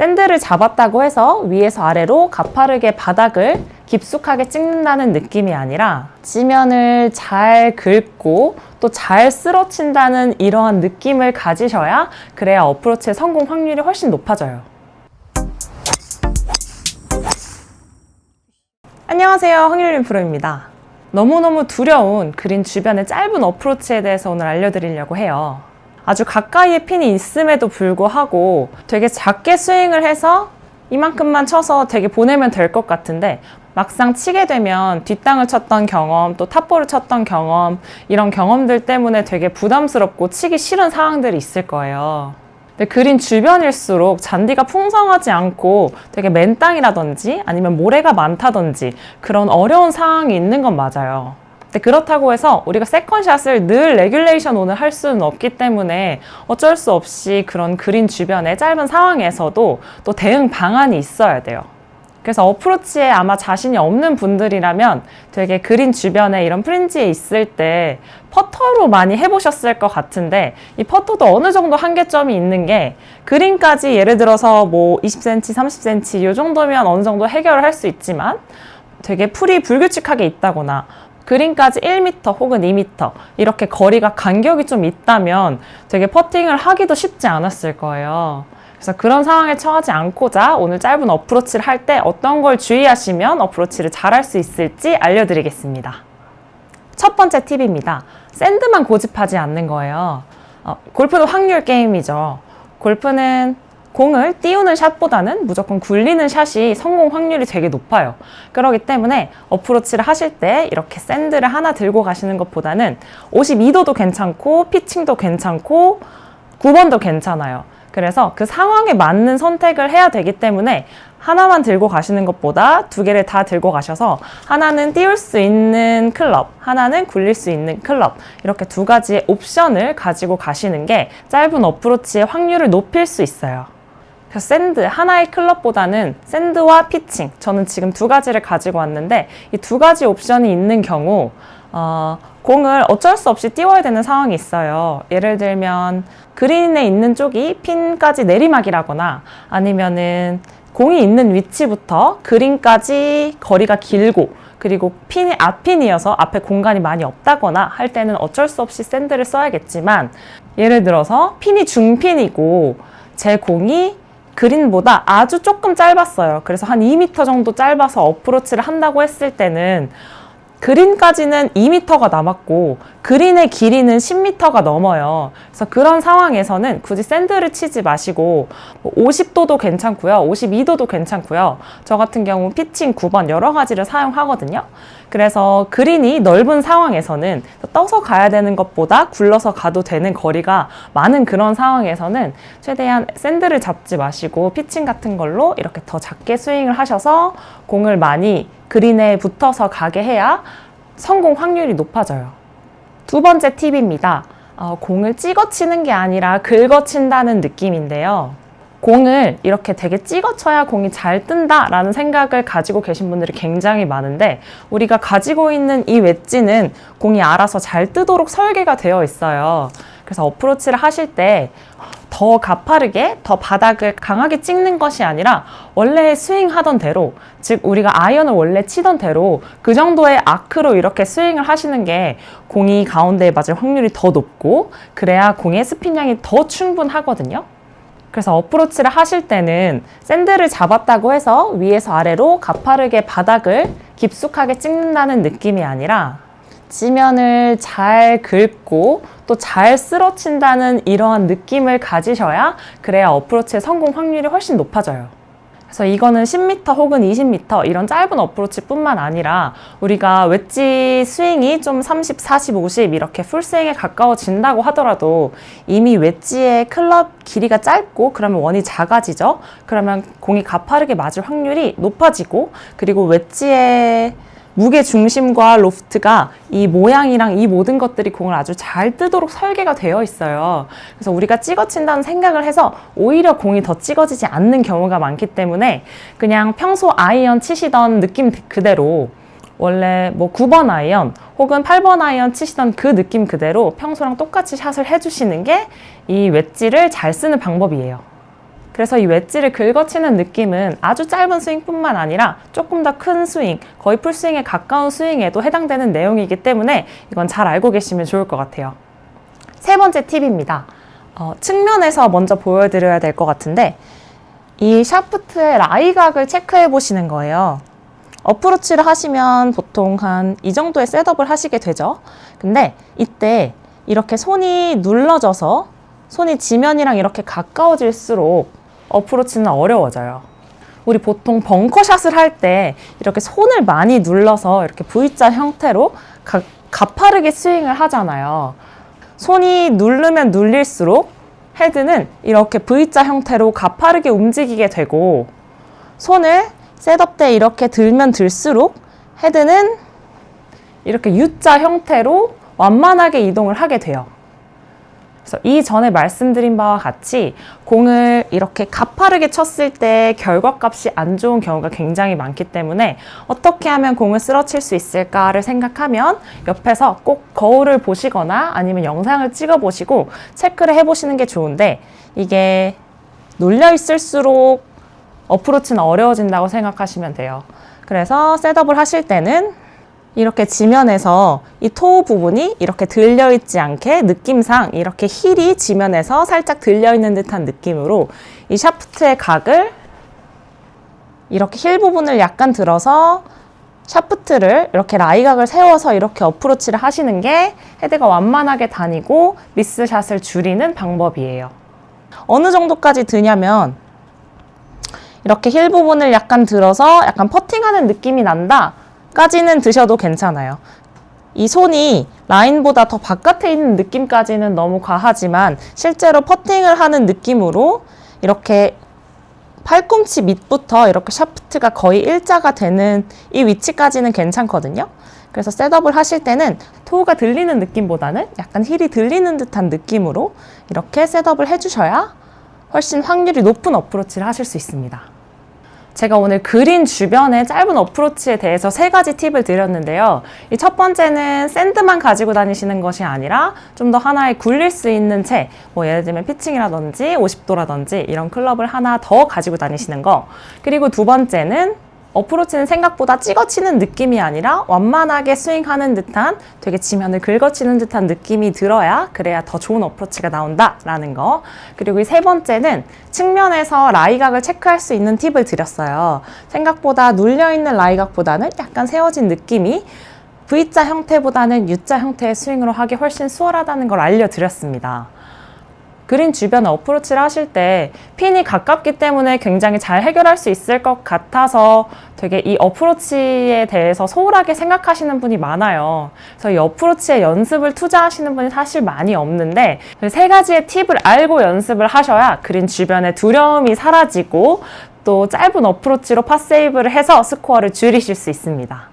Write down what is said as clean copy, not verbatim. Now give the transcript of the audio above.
샌드를 잡았다고 해서 위에서 아래로 가파르게 바닥을 깊숙하게 찍는다는 느낌이 아니라 지면을 잘 긁고 또 잘 쓸어친다는 이러한 느낌을 가지셔야 그래야 어프로치의 성공 확률이 훨씬 높아져요. 안녕하세요, 황율린 프로입니다. 너무너무 두려운 그린 주변의 짧은 어프로치에 대해서 오늘 알려드리려고 해요. 아주 가까이에 핀이 있음에도 불구하고 되게 작게 스윙을 해서 이만큼만 쳐서 되게 보내면 될 것 같은데 막상 치게 되면 뒷땅을 쳤던 경험, 또 탑볼을 쳤던 경험, 이런 경험들 때문에 되게 부담스럽고 치기 싫은 상황들이 있을 거예요. 근데 그린 주변일수록 잔디가 풍성하지 않고 되게 맨 땅이라든지 아니면 모래가 많다든지 그런 어려운 상황이 있는 건 맞아요. 근데 그렇다고 해서 우리가 세컨샷을 늘 레귤레이션 온을 할 수는 없기 때문에 어쩔 수 없이 그런 그린 주변의 짧은 상황에서도 또 대응 방안이 있어야 돼요. 그래서 어프로치에 아마 자신이 없는 분들이라면 되게 그린 주변에 이런 프린지에 있을 때 퍼터로 많이 해보셨을 것 같은데 이 퍼터도 어느 정도 한계점이 있는 게 그린까지 예를 들어서 뭐 20cm, 30cm 이 정도면 어느 정도 해결을 할 수 있지만 되게 풀이 불규칙하게 있다거나 그린까지 1m 혹은 2m 이렇게 거리가 간격이 좀 있다면 되게 퍼팅을 하기도 쉽지 않았을 거예요. 그래서 그런 상황에 처하지 않고자 오늘 짧은 어프로치를 할 때 어떤 걸 주의하시면 어프로치를 잘할 수 있을지 알려드리겠습니다. 첫 번째 팁입니다. 샌드만 고집하지 않는 거예요. 골프도 확률 게임이죠. 골프는 공을 띄우는 샷보다는 무조건 굴리는 샷이 성공 확률이 되게 높아요. 그렇기 때문에 어프로치를 하실 때 이렇게 샌드를 하나 들고 가시는 것보다는 52도도 괜찮고 피칭도 괜찮고 9번도 괜찮아요. 그래서 그 상황에 맞는 선택을 해야 되기 때문에 하나만 들고 가시는 것보다 두 개를 다 들고 가셔서 하나는 띄울 수 있는 클럽, 하나는 굴릴 수 있는 클럽 이렇게 두 가지의 옵션을 가지고 가시는 게 짧은 어프로치의 확률을 높일 수 있어요. 그래서 샌드, 하나의 클럽보다는 샌드와 피칭, 저는 지금 두 가지를 가지고 왔는데 이 두 가지 옵션이 있는 경우 공을 어쩔 수 없이 띄워야 되는 상황이 있어요. 예를 들면 그린에 있는 쪽이 핀까지 내리막이라거나 아니면은 공이 있는 위치부터 그린까지 거리가 길고 그리고 핀이 앞핀이어서 앞에 공간이 많이 없다거나 할 때는 어쩔 수 없이 샌드를 써야겠지만 예를 들어서 핀이 중핀이고 제 공이 그린보다 아주 조금 짧았어요. 그래서 한 2m 정도 짧아서 어프로치를 한다고 했을 때는 그린까지는 2m가 남았고 그린의 길이는 10m가 넘어요. 그래서 그런 상황에서는 굳이 샌드를 치지 마시고 50도도 괜찮고요. 52도도 괜찮고요. 저 같은 경우 피칭 9번 여러 가지를 사용하거든요. 그래서 그린이 넓은 상황에서는 떠서 가야 되는 것보다 굴러서 가도 되는 거리가 많은 그런 상황에서는 최대한 샌드를 잡지 마시고 피칭 같은 걸로 이렇게 더 작게 스윙을 하셔서 공을 많이 그린에 붙어서 가게 해야 성공 확률이 높아져요. 두 번째 팁입니다. 공을 찍어 치는 게 아니라 긁어 친다는 느낌인데요. 공을 이렇게 되게 찍어 쳐야 공이 잘 뜬다라는 생각을 가지고 계신 분들이 굉장히 많은데 우리가 가지고 있는 이 웨지는 공이 알아서 잘 뜨도록 설계가 되어 있어요. 그래서 어프로치를 하실 때 더 가파르게, 더 바닥을 강하게 찍는 것이 아니라 원래 스윙하던 대로, 즉 우리가 아이언을 원래 치던 대로 그 정도의 아크로 이렇게 스윙을 하시는 게 공이 가운데에 맞을 확률이 더 높고 그래야 공의 스핀량이 더 충분하거든요. 그래서 어프로치를 하실 때는 샌드를 잡았다고 해서 위에서 아래로 가파르게 바닥을 깊숙하게 찍는다는 느낌이 아니라 지면을 잘 긁고 또 잘 쓸어친다는 이러한 느낌을 가지셔야 그래야 어프로치의 성공 확률이 훨씬 높아져요. 그래서 이거는 10m 혹은 20m 이런 짧은 어프로치뿐만 아니라 우리가 웨지 스윙이 좀 30, 40, 50 이렇게 풀스윙에 가까워진다고 하더라도 이미 웨지의 클럽 길이가 짧고 그러면 원이 작아지죠. 그러면 공이 가파르게 맞을 확률이 높아지고 그리고 웨지의 무게 중심과 로프트가 이 모양이랑 이 모든 것들이 공을 아주 잘 뜨도록 설계가 되어 있어요. 그래서 우리가 찍어친다는 생각을 해서 오히려 공이 더 찍어지지 않는 경우가 많기 때문에 그냥 평소 아이언 치시던 느낌 그대로 원래 뭐 9번 아이언 혹은 8번 아이언 치시던 그 느낌 그대로 평소랑 똑같이 샷을 해주시는 게 이 웨지를 잘 쓰는 방법이에요. 그래서 이 웨지를 긁어치는 느낌은 아주 짧은 스윙뿐만 아니라 조금 더 큰 스윙, 거의 풀스윙에 가까운 스윙에도 해당되는 내용이기 때문에 이건 잘 알고 계시면 좋을 것 같아요. 세 번째 팁입니다. 측면에서 먼저 보여드려야 될 것 같은데 이 샤프트의 라이각을 체크해 보시는 거예요. 어프로치를 하시면 보통 한 이 정도의 셋업을 하시게 되죠. 근데 이때 이렇게 손이 눌러져서 손이 지면이랑 이렇게 가까워질수록 어프로치는 어려워져요. 우리 보통 벙커샷을 할 때 이렇게 손을 많이 눌러서 이렇게 V자 형태로 가파르게 스윙을 하잖아요. 손이 누르면 눌릴수록 헤드는 이렇게 V자 형태로 가파르게 움직이게 되고 손을 셋업 때 이렇게 들면 들수록 헤드는 이렇게 U자 형태로 완만하게 이동을 하게 돼요. 그래서 이전에 말씀드린 바와 같이 공을 이렇게 가파르게 쳤을 때 결과값이 안 좋은 경우가 굉장히 많기 때문에 어떻게 하면 공을 쓰러칠 수 있을까를 생각하면 옆에서 꼭 거울을 보시거나 아니면 영상을 찍어 보시고 체크를 해 보시는 게 좋은데 이게 눌려 있을수록 어프로치는 어려워진다고 생각하시면 돼요. 그래서 셋업을 하실 때는 이렇게 지면에서 이 토우 부분이 이렇게 들려있지 않게 느낌상 이렇게 힐이 지면에서 살짝 들려있는 듯한 느낌으로 이 샤프트의 각을 이렇게 힐 부분을 약간 들어서 샤프트를 이렇게 라이각을 세워서 이렇게 어프로치를 하시는 게 헤드가 완만하게 다니고 미스샷을 줄이는 방법이에요. 어느 정도까지 드냐면 이렇게 힐 부분을 약간 들어서 약간 퍼팅하는 느낌이 난다 까지는 드셔도 괜찮아요. 이 손이 라인보다 더 바깥에 있는 느낌까지는 너무 과하지만 실제로 퍼팅을 하는 느낌으로 이렇게 팔꿈치 밑부터 이렇게 샤프트가 거의 일자가 되는 이 위치까지는 괜찮거든요. 그래서 셋업을 하실 때는 토우가 들리는 느낌보다는 약간 힐이 들리는 듯한 느낌으로 이렇게 셋업을 해주셔야 훨씬 확률이 높은 어프로치를 하실 수 있습니다. 제가 오늘 그린 주변의 짧은 어프로치에 대해서 3가지 팁을 드렸는데요. 이 첫 번째는 샌드만 가지고 다니시는 것이 아니라 좀 더 하나의 굴릴 수 있는 채, 뭐 예를 들면 피칭이라든지 50도라든지 이런 클럽을 하나 더 가지고 다니시는 거. 그리고 두 번째는 어프로치는 생각보다 찍어치는 느낌이 아니라 완만하게 스윙하는 듯한 되게 지면을 긁어치는 듯한 느낌이 들어야 그래야 더 좋은 어프로치가 나온다라는 거. 그리고 이 세 번째는 측면에서 라이각을 체크할 수 있는 팁을 드렸어요. 생각보다 눌려있는 라이각보다는 약간 세워진 느낌이 V자 형태보다는 U자 형태의 스윙으로 하기 훨씬 수월하다는 걸 알려드렸습니다. 그린 주변에 어프로치를 하실 때 핀이 가깝기 때문에 굉장히 잘 해결할 수 있을 것 같아서 되게 이 어프로치에 대해서 소홀하게 생각하시는 분이 많아요. 그래서 이 어프로치에 연습을 투자하시는 분이 사실 많이 없는데 3가지의 팁을 알고 연습을 하셔야 그린 주변에 두려움이 사라지고 또 짧은 어프로치로 팟세이브를 해서 스코어를 줄이실 수 있습니다.